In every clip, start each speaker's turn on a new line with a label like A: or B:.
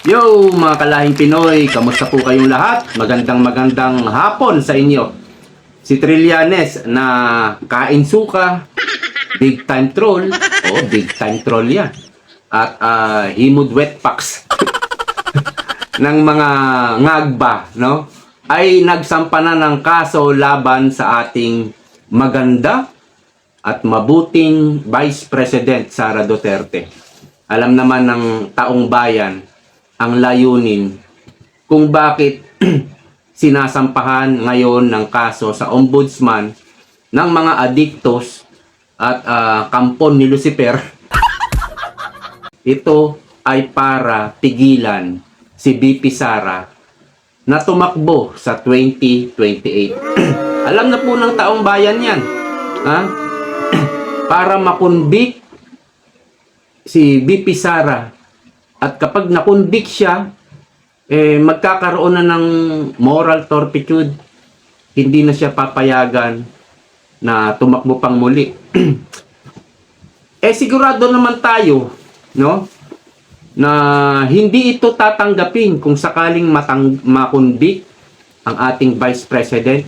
A: Yo mga kalahing Pinoy, kamusta po kayong lahat? Magandang hapon sa inyo. Si Trillanes na kain suka, big time troll, big time troll yan. At himod wet packs ng mga ngagba, no? Ay nagsampa na ng kaso laban sa ating maganda at mabuting Vice President Sara Duterte. Alam naman ng taong bayan ang layunin kung bakit sinasampahan ngayon ng kaso sa ombudsman ng mga adiktos at kampon ni Lucifer. Ito ay para pigilan si BP Sara na tumakbo sa 2028. Alam na po ng taong bayan yan. Ha? Para makonvict si BP Sara. At kapag nakonvict siya, magkakaroon na ng moral turpitude. Hindi na siya papayagan na tumakbo pang muli. Sigurado naman tayo, no? Na hindi ito tatanggapin kung sakaling makonvict ang ating Vice President.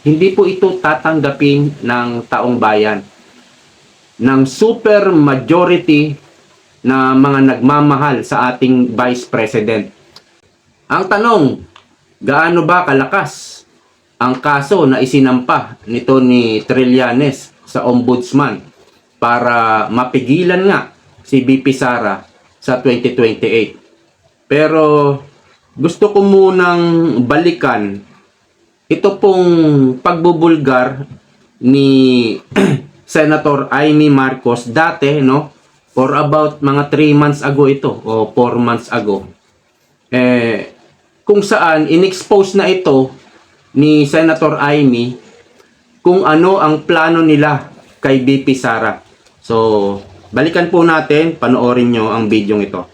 A: Hindi po ito tatanggapin ng taong bayan. Ng super majority na mga nagmamahal sa ating Vice President. Ang tanong, gaano ba kalakas ang kaso na isinampa nito ni Trillanes sa Ombudsman para mapigilan nga si BP Sara sa 2028? Pero gusto ko munang balikan ito pong pagbubulgar ni Senator Amy Marcos dati, no? For about mga 3 months ago ito o 4 months ago. Kung saan inexpose na ito ni Senator Amy kung ano ang plano nila kay BP Sara. So, balikan po natin, panoorin nyo ang video ito.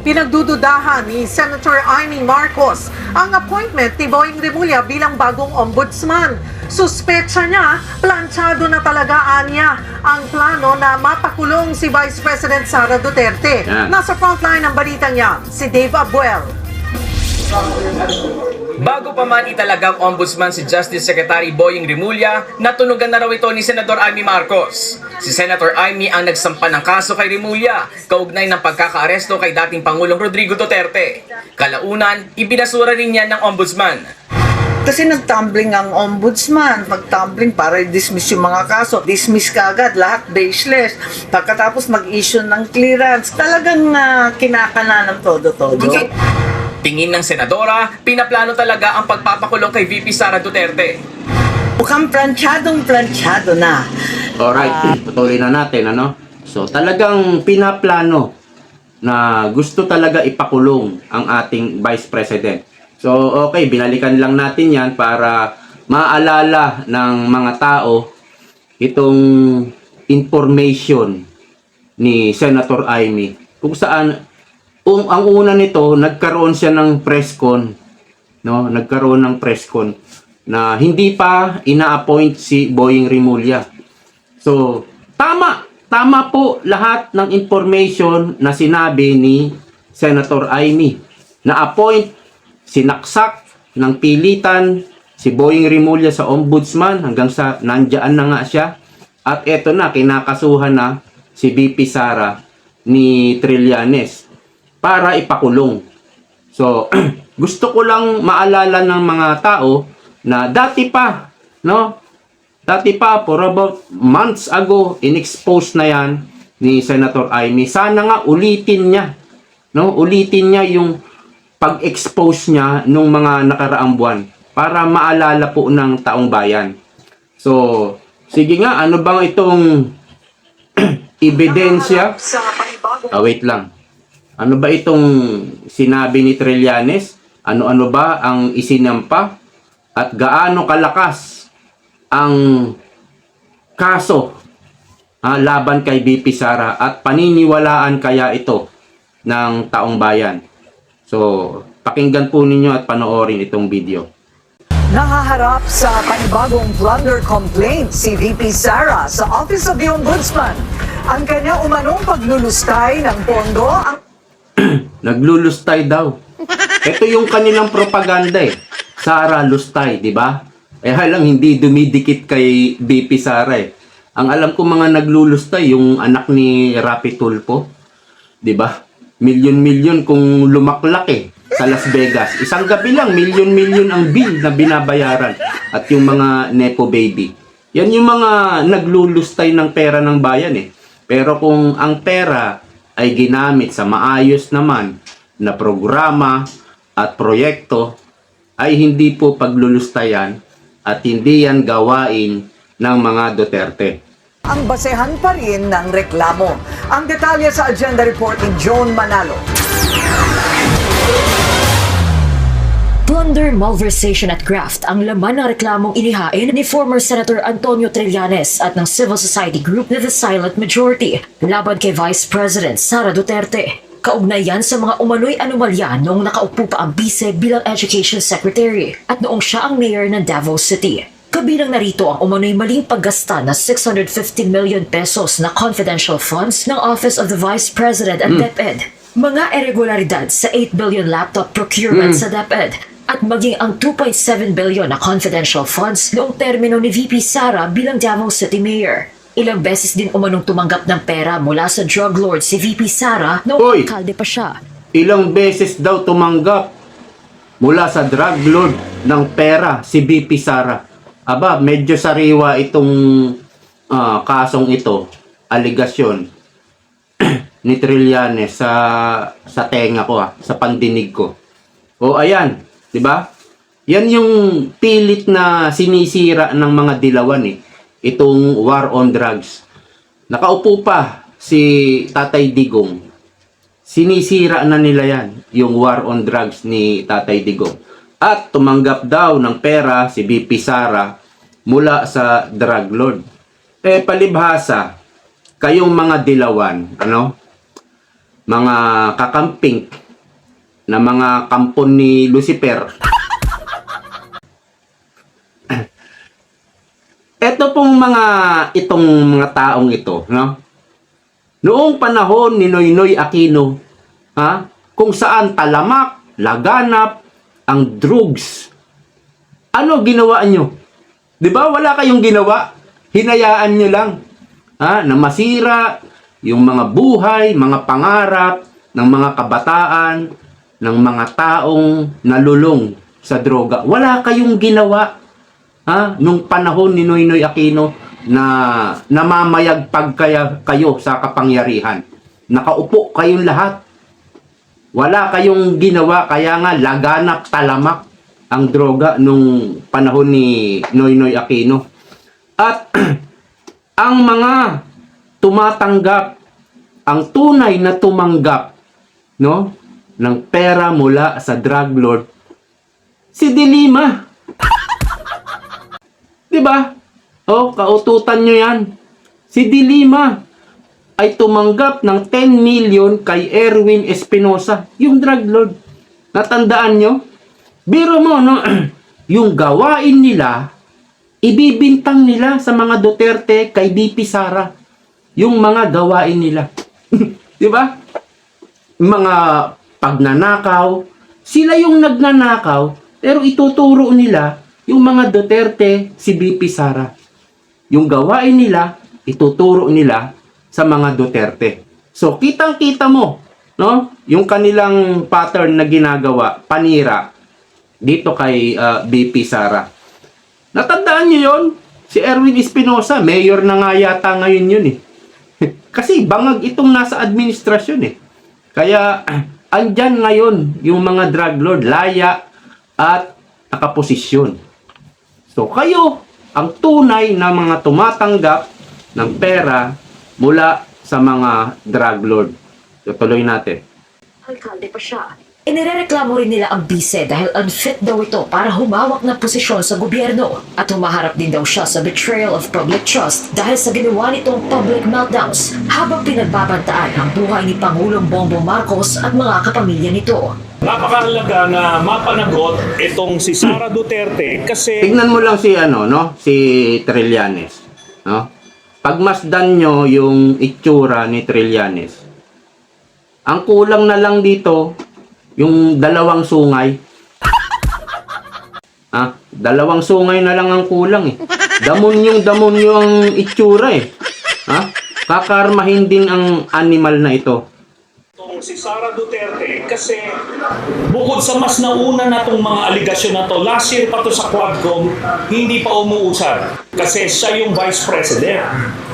B: Pinagdududahan ni Senator Amy Marcos ang appointment ni Boying Rimulya bilang bagong ombudsman. Suspecha niya, planchado na talaga niya ang plano na mapakulong si Vice President Sara Duterte. Nasa frontline ng balitang yan, si Dave Abuel.
C: Bago pa man italagang ombudsman si Justice Secretary Boying Rimulya, natunugan na raw ito ni Senator Amy Marcos. Si Senator Amy ang nagsampa ng kaso kay Rimulya, kaugnay ng pagkakaaresto kay dating Pangulong Rodrigo Duterte. Kalaunan, ibinasura rin niya ng ombudsman.
D: Kasi nag-tumbling ang ombudsman. Pag-tumbling para i-dismiss yung mga kaso. Dismiss ka agad, lahat baseless. Pagkatapos mag-issue ng clearance, talagang kinakana ng todo-todo.
C: Tingin ng senadora, pinaplano talaga ang pagpapakulong kay VP Sara Duterte.
D: Mukhang planchadong-planchado na.
A: Alright, patuloy na natin, ano? So, talagang pinaplano na gusto talaga ipakulong ang ating Vice President. So, okay, binalikan lang natin yan para maalala ng mga tao itong information ni Senator Amy. Kung saan, ang una nito, nagkaroon siya ng press con, no? Nagkaroon ng press con na hindi pa ina-appoint si Boying Rimulya. So, tama po lahat ng information na sinabi ni Senator Amy. Na-appoint, sinaksak ng pilitan si Boying Rimulya sa ombudsman hanggang sa nandiyan na nga siya. At eto na, kinakasuhan na si BP Sara ni Trillanes para ipakulong. So, gusto ko lang maalala ng mga tao na dati pa, no? Dati pa, for about months ago, in-expose na yan ni Senator Amy. Sana nga ulitin niya, no? Ulitin niya yung pag-expose niya nung mga nakaraang buwan para maalala po ng taong bayan. So, sige nga, ano bang itong ebidensya? Wait lang. Ano ba itong sinabi ni Trillanes? Ano-ano ba ang isinampa? At gaano kalakas ang kaso laban kay BP Sara? At paniniwalaan kaya ito ng taong bayan? So, pakinggan po ninyo at panoorin itong video.
B: Nahaharap sa panibagong plunder complaint si VP Sara sa Office of the Ombudsman. Ang kanya umanong paglulustay ng pondo ang
A: Naglulustay daw. Ito yung kanilang propaganda eh. Sara Lustay, di ba? Eh halang hindi dumidikit kay BP Sara eh. Ang alam ko mga naglulustay, yung anak ni Rapi Tulfo. Di ba? Milyon-milyon kung lumaklak eh sa Las Vegas. Isang gabi lang, milyon-milyon ang bill na binabayaran. At yung mga Nepo baby. Yan yung mga naglulustay ng pera ng bayan eh. Pero kung ang pera ay ginamit sa maayos naman na programa at proyekto, ay hindi po paglulustayan at hindi yan gawain ng mga Duterte.
B: Ang basehan pa rin ng reklamo. Ang detalye sa agenda report ni John Manalo.
E: Plunder, malversation at graft ang laman ng reklamong inihain ni former Senator Antonio Trillanes at ng civil society group na The Silent Majority laban kay Vice President Sara Duterte. Kaugnay yan sa mga umano'y anomalya noong nakaupo pa ang bise bilang Education Secretary at noong siya ang mayor ng Davao City. Kabilang narito ang umano'y maling paggasta na 650 million pesos na confidential funds ng Office of the Vice President at DepEd, mga irregularidad sa 8 billion laptop procurement sa DepEd, at maging ang 2.7 billion na confidential funds noong termino ni VP Sara bilang Davao City Mayor. Ilang beses din umanong tumanggap ng pera mula sa drug lord si VP Sara noong alkalde pa siya.
A: Ilang beses daw tumanggap mula sa drug lord ng pera si VP Sara. Aba, medyo sariwa itong kasong ito, aligasyon ni Trillanes sa tenga ko sa pandinig ko. O ayan, 'di ba? Yan yung pilit na sinisira ng mga dilawan eh. Itong war on drugs. Nakaupo pa si Tatay Digong. Sinisira na nila yan, yung war on drugs ni Tatay Digong. At tumanggap daw ng pera si BP Sara mula sa drug lord. Eh palibhasa, kayong mga dilawan, mga kakamping na mga kampon ni Lucifer. Ito pong itong mga taong ito, noong panahon ni Noynoy Aquino, kung saan talamak, laganap, ang drugs. Ano ginawa nyo? Di ba wala kayong ginawa? Hinayaan nyo lang na masira yung mga buhay, mga pangarap ng mga kabataan, ng mga taong nalulong sa droga. Wala kayong ginawa. Nung panahon ni Noynoy Aquino na namamayagpag kayo sa kapangyarihan. Nakaupo kayong lahat. Wala kayong ginawa, kaya nga laganap, talamak ang droga nung panahon ni Noynoy Aquino. At ang mga tumatanggap, ang tunay na tumanggap ng pera mula sa drug lord, si De Lima. Diba? Kaututan nyo yan. Si De Lima ay tumanggap ng 10 million kay Erwin Espinosa, yung drug lord. Natandaan nyo? Biro mo, yung gawain nila, ibibintang nila sa mga Duterte kay BP Sara. Yung mga gawain nila. Diba? Mga pagnanakaw, sila yung nagnanakaw, pero ituturo nila yung mga Duterte, si BP Sara. Yung gawain nila, ituturo nila sa mga Duterte. So, kitang-kita mo, yung kanilang pattern na ginagawa, panira, dito kay BP Sara. Natandaan nyo yun? Si Erwin Espinosa, mayor na nga yata ngayon yun eh. Kasi bangag itong nasa administrasyon eh. Kaya, andyan ngayon yung mga drug lord, laya at nakaposisyon. So, kayo ang tunay na mga tumatanggap ng pera mula sa mga drug lord. Tutuloy natin.
E: Alkalde pa siya. Inirereklamo rin nila ang bise dahil unfit daw ito para humawak ng posisyon sa gobyerno at humaharap din daw siya sa betrayal of public trust dahil sa ginawa nitong public meltdowns habang pinagbabantaan ang buhay ni Pangulong Bongbong Marcos at mga kapamilya nito.
F: Napakahalaga na mapanagot itong si Sara Duterte kasi
A: Tingnan mo lang si Trillanes, Pagmasdan nyo yung itsura ni Trillanes. Ang kulang na lang dito, yung dalawang sungay. Dalawang sungay na lang ang kulang eh. Damon yung itsura eh. Kakarmahin din ang animal na ito.
F: Itong si Sara Duterte kasi bukod sa mas nauna na itong mga aligasyon na to, last year pa to sa Quadcom, hindi pa umuusad. Kasi siya yung Vice President.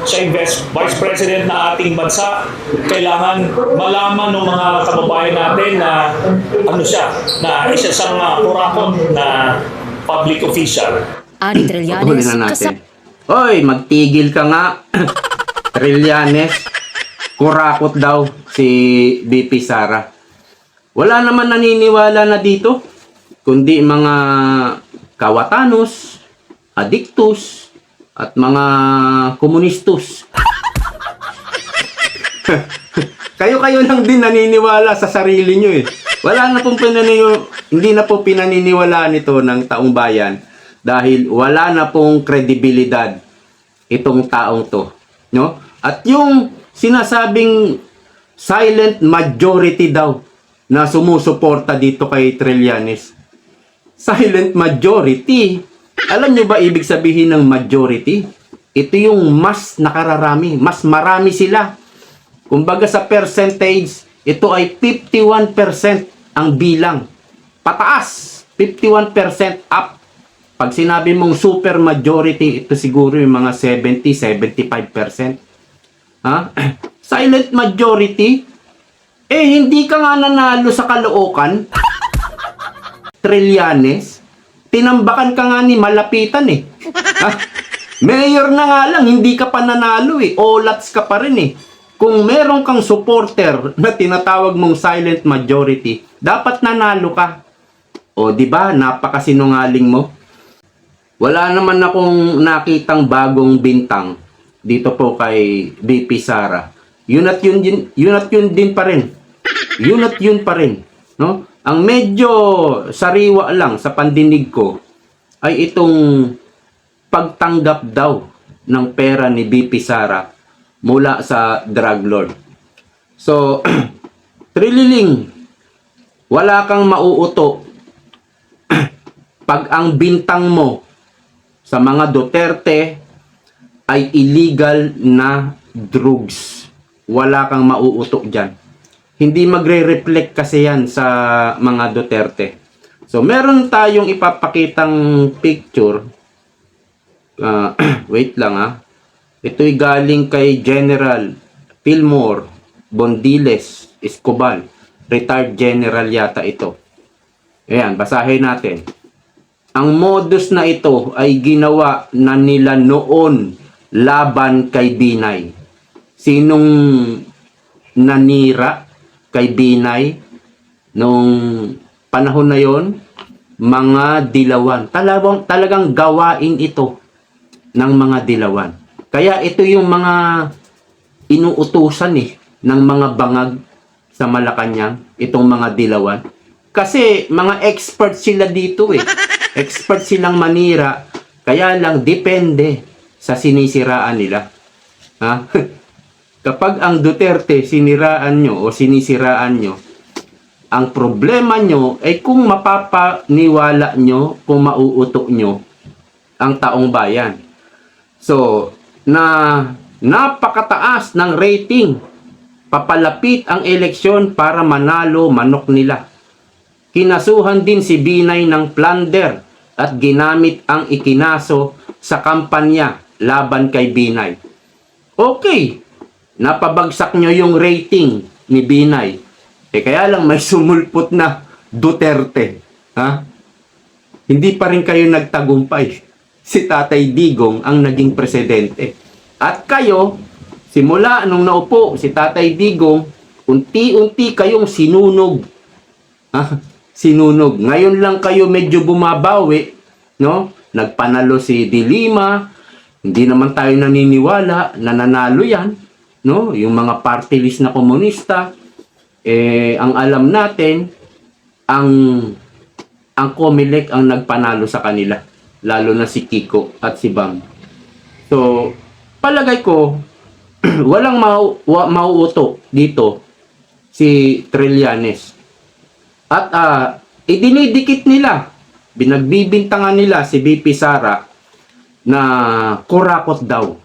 F: Siya yung Vice President na ating bansa. Kailangan malaman ng mga kababayan natin na ano siya, na isa siyang kurakot na public official.
E: Ani
A: Huli
E: Trillanes,
A: na natin. Hoy, magtigil ka nga. Trillanes. Kurakot daw si BP Sara. Wala naman naniniwala na dito. Kundi mga kawatanos, adiktus, at mga komunistus. Kayo-kayo lang din naniniwala sa sarili nyo eh. Hindi na po pinaniniwalaan ito ng taong bayan dahil wala na pong kredibilidad itong taong to, no? At yung sinasabing silent majority daw na sumusuporta dito kay Trillanes. Silent majority. Alam nyo ba ibig sabihin ng majority? Ito yung mas nakararami, mas marami sila. Kumbaga sa percentage, ito ay 51% ang bilang. Pataas, 51% up. Pag sinabi mong super majority, ito siguro yung mga 70-75%. Silent majority? Hindi ka nga nanalo sa Caloocan. Trillanes. Tinambakan ka nga ni Malapitan eh. Mayor na nga lang, hindi ka pa nanalo eh. Olats ka pa rin eh. Kung meron kang supporter na tinatawag mong silent majority, dapat nanalo ka. O di ba, napakasinungaling mo. Wala naman akong nakitang bagong bintang dito po kay BP Sara. Yun at yun din pa rin. Yun at yun pa rin, no? Ang medyo sariwa lang sa pandinig ko ay itong pagtanggap daw ng pera ni BP Sara mula sa drug lord. So, Trililing, wala kang mauuto pag ang bintang mo sa mga Duterte ay illegal na drugs. Wala kang mauuto dyan. Hindi magre-reflect kasi yan sa mga Duterte. So, meron tayong ipapakitang picture. Wait lang Ito'y galing kay General Fillmore Bondiles Escobar. Retired General yata ito. Ayan, basahin natin. Ang modus na ito ay ginawa na nila noon laban kay Binay. Sinong nanira kay Binay nung panahon na yon? Mga dilawan. Talagang gawain ito ng mga dilawan. Kaya ito yung mga inuutusan ng mga bangag sa Malacanang, itong mga dilawan. Kasi mga expert sila dito Expert silang manira, kaya lang depende sa sinisiraan nila. Kapag ang Duterte siniraan nyo o sinisiraan nyo, ang problema nyo ay kung mapapaniwala nyo, kung mauutok nyo ang taong bayan. So, napakataas ng rating. Papalapit ang eleksyon para manalo manok nila. Kinasuhan din si Binay ng plunder at ginamit ang ikinaso sa kampanya laban kay Binay. Okay, napabagsak nyo yung rating ni Binay. Kaya lang may sumulpot na Duterte. Hindi pa rin kayo nagtagumpay. Si Tatay Digong ang naging presidente. At kayo, simula nung naupo si Tatay Digong, unti-unti kayong sinunog. Sinunog. Ngayon lang kayo medyo bumabawi, no? Nagpanalo si De Lima. Hindi naman tayo naniniwala na nanalo yan, no? Yung mga party list na komunista, ang alam natin, ang Comelec ang nagpanalo sa kanila, lalo na si Kiko at si Bam. So, palagay ko, walang mauuto dito si Trillanes. At idinidikit nila, binagbibintangan nila si VP Sara na kurakot daw.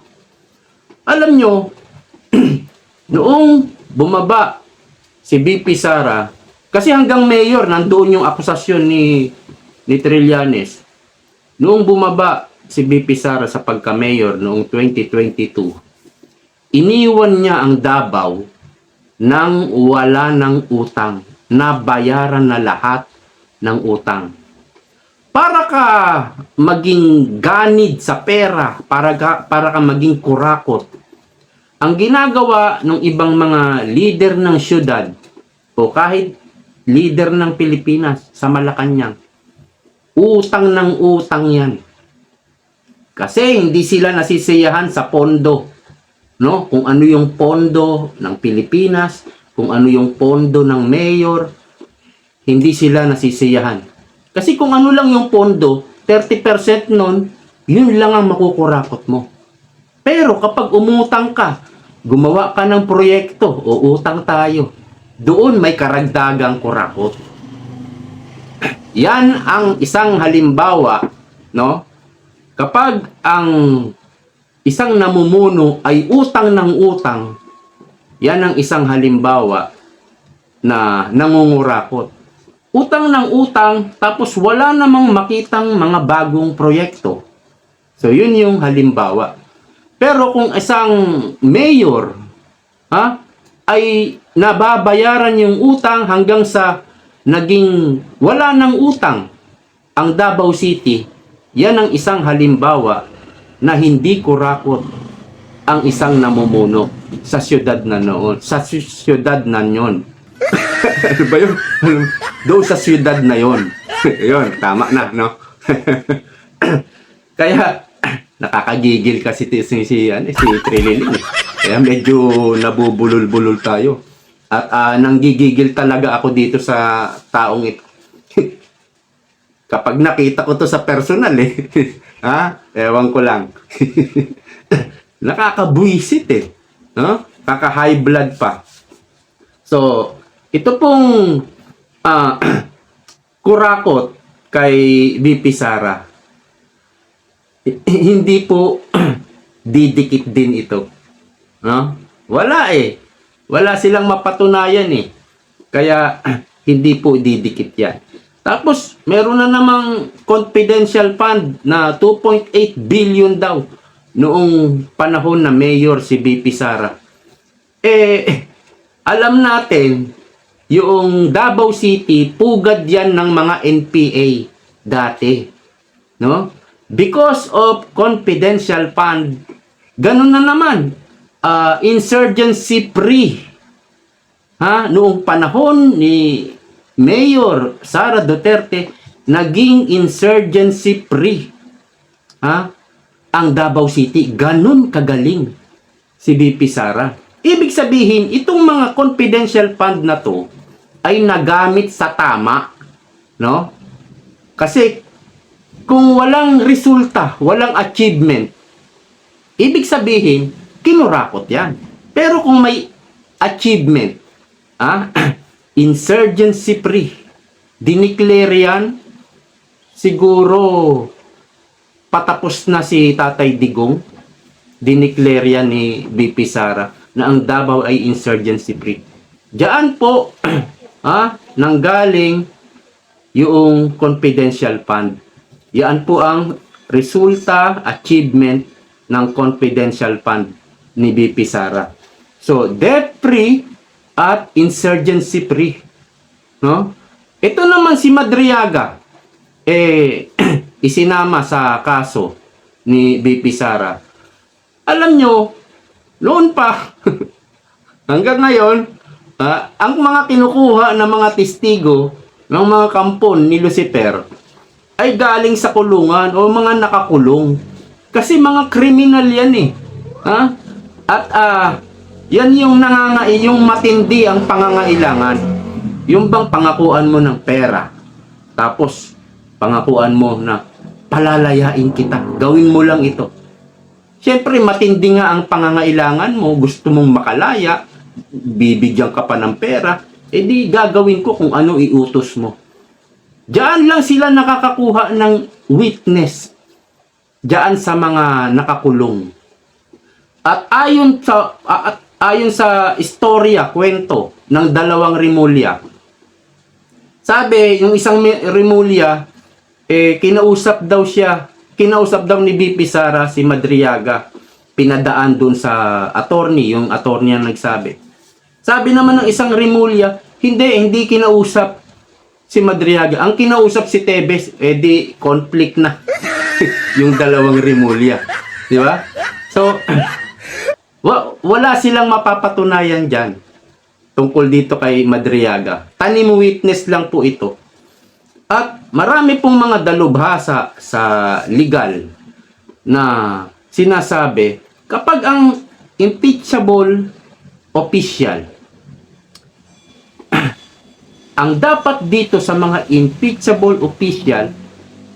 A: Alam nyo, noong bumaba si VP Sara, kasi hanggang mayor, nandoon yung akusasyon ni Trillanes. Noong bumaba si VP Sara sa pagka-mayor noong 2022, iniwan niya ang Davao nang wala ng utang. Nabayaran na lahat ng utang. Para ka maging ganid sa pera, para ka maging kurakot, ang ginagawa ng ibang mga leader ng syudad o kahit leader ng Pilipinas sa Malacanang, utang ng utang yan. Kasi hindi sila nasisiyahan sa pondo, no? Kung ano yung pondo ng Pilipinas, kung ano yung pondo ng mayor, hindi sila nasisiyahan. Kasi kung ano lang yung pondo, 30% nun, yun lang ang makukurakot mo. Pero kapag umutang ka, gumawa ka ng proyekto o utang tayo, doon may karagdagang kurakot. Yan ang isang halimbawa, no? Kapag ang isang namumuno ay utang ng utang, yan ang isang halimbawa na nangungurakot. Utang ng utang, tapos wala namang makitang mga bagong proyekto. So, yun yung halimbawa. Pero kung isang mayor, ay nababayaran yung utang hanggang sa naging wala ng utang ang Davao City, yan ang isang halimbawa na hindi kurakot ang isang namumuno sa syudad na noon, sa syudad na yon. Ano ba yun? Doon sa syudad na yon. Yun, tama na, no? Kaya, nakakagigil kasi si Trililin. Kaya medyo nabubulol-bulol tayo. At nanggigigil talaga ako dito sa taong ito. Kapag nakita ko to sa personal, ewan ko lang. Nakakabwisit no? Kaka-high blood pa. So, ito pong kurakot kay VP Sara, hindi po didikit din ito. No? Wala Wala silang mapatunayan Kaya hindi po didikit yan. Tapos, meron na namang confidential fund na 2.8 billion daw noong panahon na mayor si VP Sara. Alam natin, yung Davao City, pugad yan ng mga NPA dati. No? Because of confidential fund, ganun na naman. Insurgency free. Noong panahon ni Mayor Sara Duterte, naging insurgency free. Ang Davao City, ganun kagaling si VP Sara. Ibig sabihin, itong mga confidential fund na to ay nagamit sa tama, no? Kasi kung walang resulta, walang achievement, ibig sabihin, kinurakot yan. Pero kung may achievement, insurgency free, diniclare yan, siguro patapos na si Tatay Digong, diniclare yan ni VP Sara na ang Davao ay insurgency free. Diyan po, nanggaling yung confidential fund. Yan po ang resulta, achievement ng confidential fund ni VP Sara. So, debt-free at insurgency-free. No? Ito naman si Madriaga, isinama sa kaso ni VP Sara. Alam nyo, noon pa, hanggang ngayon, ang mga kinukuha ng mga testigo ng mga kampon ni Lucifer ay galing sa kulungan o mga nakakulong. Kasi mga kriminal yan At yan yung yung matindi ang pangangailangan. Yung bang pangakuan mo ng pera, tapos pangakuan mo na palalayain kita, gawin mo lang ito. Siyempre, matindi nga ang pangangailangan mo, gusto mong makalaya, bibigyan ka pa ng pera, di gagawin ko kung ano iutos mo. Diyan lang sila nakakakuha ng witness. Diyan sa mga nakakulong. At ayon sa istorya, kwento ng dalawang Rimulya, sabi, yung isang Rimulya, kinausap daw ni BP Sara si Madriaga. Pinadaan dun sa attorney, yung attorney ang nagsabi. Sabi naman ng isang Rimulya, hindi kinausap si Madriaga. Ang kinausap si Tebes, di conflict na yung dalawang Rimulya. Di ba? So, wala silang mapapatunayan dyan tungkol dito kay Madriaga. Tanim witness lang po ito. At marami pong mga dalubhasa sa legal na sinasabi, kapag ang impeachable official, ang dapat dito sa mga impeachable official,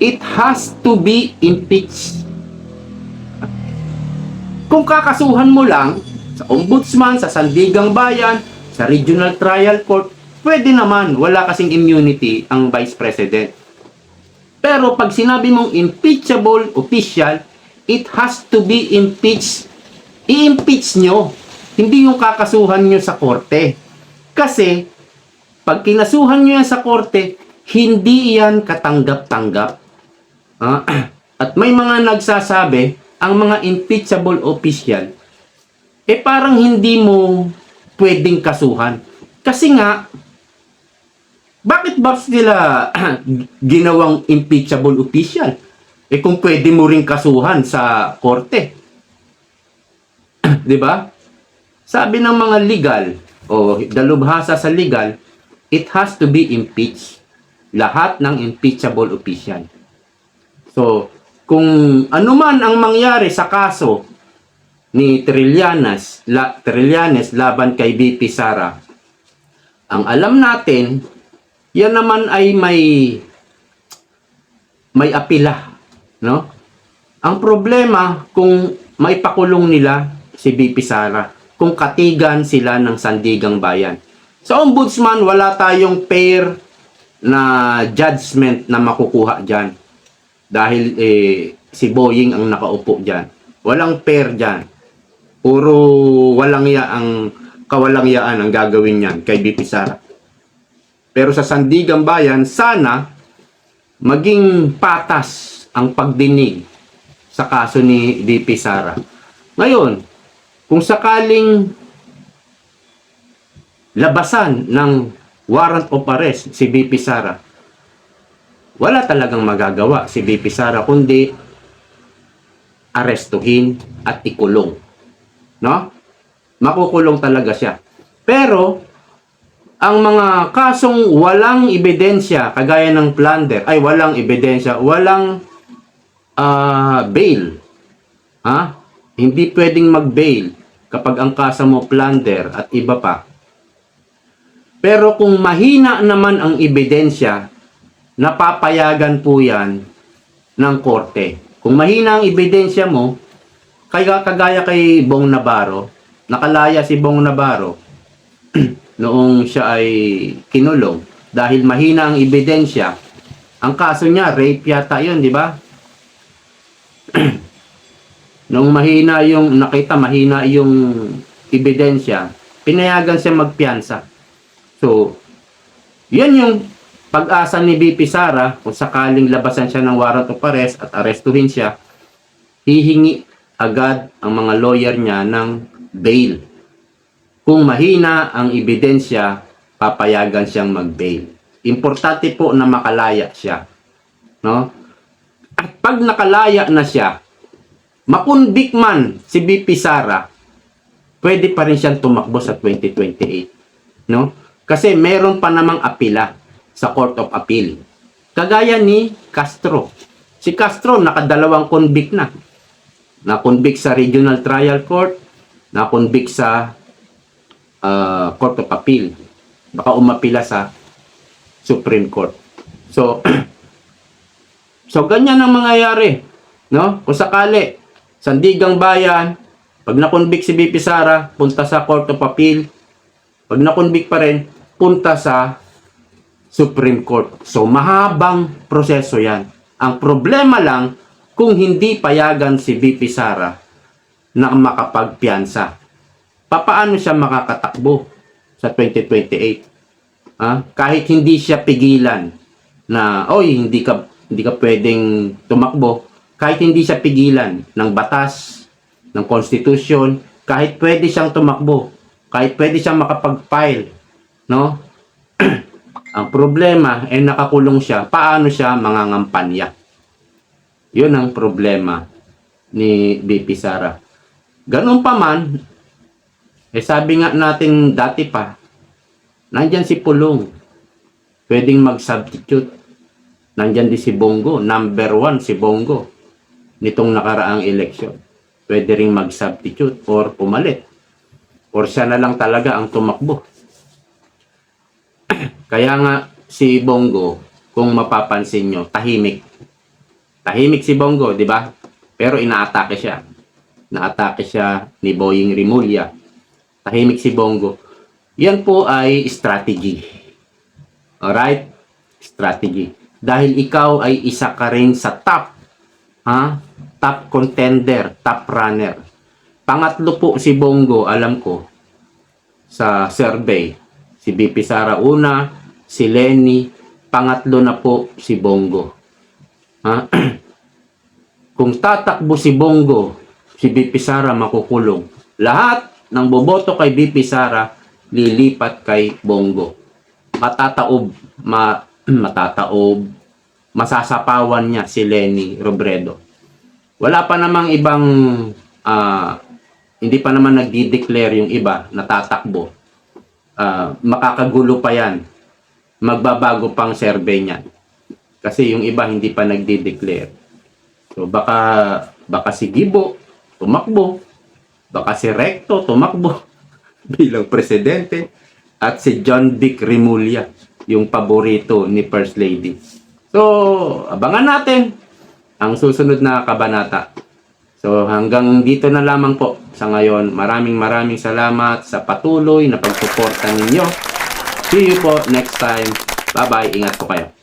A: it has to be impeached. Kung kakasuhan mo lang sa ombudsman, sa Sandigang Bayan, sa Regional Trial Court, pwede naman, wala kasing immunity ang Vice President. Pero pag sinabi mong impeachable official, it has to be impeached. I-impeach nyo. Hindi yung kakasuhan nyo sa korte. Kasi, pag kinasuhan nyo yan sa korte, hindi yan katanggap-tanggap. At may mga nagsasabi, ang mga impeachable official, parang hindi mo pwedeng kasuhan. Kasi nga, bakit ba sila ginawang impeachable official? Kung pwede mo ring kasuhan sa korte. 'Di ba? Sabi ng mga legal o dalubhasa sa legal, it has to be impeached. Lahat ng impeachable official. So, kung ano man ang mangyari sa kaso ni Trillanes laban kay BP Sara, ang alam natin, yan naman ay may apila. No? Ang problema kung maipakulong nila si BP Sara, kung katigan sila ng Sandigang Bayan. Sa ombudsman, wala tayong fair na judgment na makukuha dyan. Dahil si Boying ang nakaupo dyan. Walang fair dyan. Puro kawalangyaan ang gagawin niyan kay BP Sara. Pero sa Sandigang Bayan, sana maging patas ang pagdinig sa kaso ni BP Sara. Ngayon, kung sakaling labasan ng warrant of arrest si BP Sara, wala talagang magagawa si BP Sara kundi arestuhin at ikulong. No? Makukulong talaga siya. Pero ang mga kasong walang ebidensya, kagaya ng plunder, walang ebidensya, walang bail. Hindi pwedeng mag-bail kapag ang kaso mo plunder at iba pa. Pero kung mahina naman ang ebidensya, napapayagan po yan ng korte. Kung mahina ang ebidensya mo, kagaya kay Bong Navarro, nakalaya si Bong Navarro noong siya ay kinulong dahil mahina ang ebidensya. Ang kaso niya, rape yata yun, di ba? Nung mahina yung ebidensya, pinayagan siya magpiyansa. So, yan yung pag-asa ni BP Sara, kung sakaling labasan siya ng warrant of arrest at arestuhin siya, hihingi agad ang mga lawyer niya ng bail. Kung mahina ang ebidensya, papayagan siyang mag-bail. Importante po na makalaya siya. No? At pag nakalaya na siya, makundik man si BP Sara, pwede pa rin siyang tumakbo sa 2028. No? Kasi meron pa namang apila sa Court of Appeal. Kagaya ni Castro. Si Castro, nakadalawang convict na. Na-convict sa Regional Trial Court, na-convict sa Court of Appeal. Baka umapila sa Supreme Court. So, ganyan ang mangyayari. No? Kung sakali, Sandigang Bayan, pag na-convict si BP Sara, punta sa Court of Appeal, Pag na-convict pa rin, punta sa Supreme Court. So, mahabang proseso yan. Ang problema lang, kung hindi payagan si VP Sara na makapagpiyansa, papaano siya makakatakbo sa 2028? Kahit hindi siya pigilan na, oy, hindi ka pwedeng tumakbo, kahit hindi siya pigilan ng batas, ng konstitusyon, kahit pwede siyang tumakbo, kahit pwede siyang makapag-file, no? Ang problema ay nakakulong siya, paano siya mangangampanya? Yun ang problema ni VP Sara. Ganun pa man, sabi nga natin dati pa, nandyan si Pulong, pwedeng mag-substitute. Nandyan din si Bongo, number 1 si Bongo, nitong nakaraang eleksyon. Pwede ring mag-substitute or pumalit. Or siya na lang talaga ang tumakbo. Kaya nga si Bongo, kung mapapansin nyo, tahimik. Tahimik si Bongo, di ba? Pero inaatake siya. Naatake siya ni Boying Rimulya. Tahimik si Bongo. Yan po ay strategy. Alright? Strategy. Dahil ikaw ay isa ka rin sa top. Top contender, top runner. Pangatlo po si Bongo, alam ko, sa survey. Si VP Sara una, si Lenny, pangatlo na po si Bongo. Kung tatakbo si Bongo, si VP Sara makukulong. Lahat ng boboto kay VP Sara, lilipat kay Bongo. Matataob, masasapawan niya si Lenny Robredo. Wala pa namang ibang, hindi pa naman nagdi-declare yung iba na tatakbo. Makakagulo pa yan. Magbabago pang survey niyan. Kasi yung iba hindi pa nagdi-declare. So baka si Gibo tumakbo, baka si Recto tumakbo bilang presidente, at si John Vic Rimulya, yung paborito ni First Lady. So, abangan natin ang susunod na kabanata. So, hanggang dito na lamang po sa ngayon. Maraming salamat sa patuloy na pagsuporta ninyo. See you po next time. Bye-bye. Ingat po kayo.